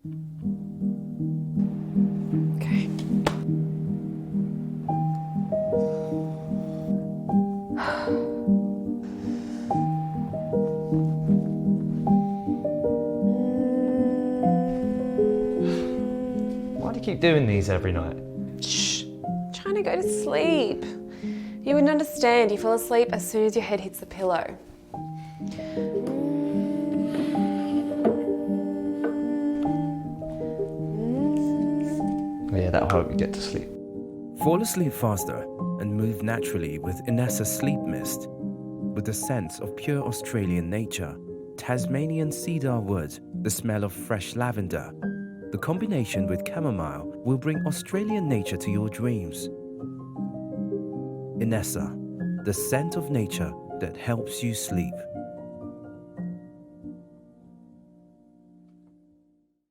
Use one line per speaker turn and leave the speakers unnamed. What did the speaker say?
Okay.
Why do you keep doing these every night?
Shh. Trying to go to sleep. You wouldn't understand. You fall asleep as soon as your head hits the pillow.
Yeah, that'll help you get to sleep.
Fall asleep faster and move naturally with Inessa Sleepmist. With the sense of pure Australian nature, Tasmanian cedar wood, the smell of fresh lavender. The combination with chamomile will bring Australian nature to your dreams. Inessa, the scent of nature that helps you sleep.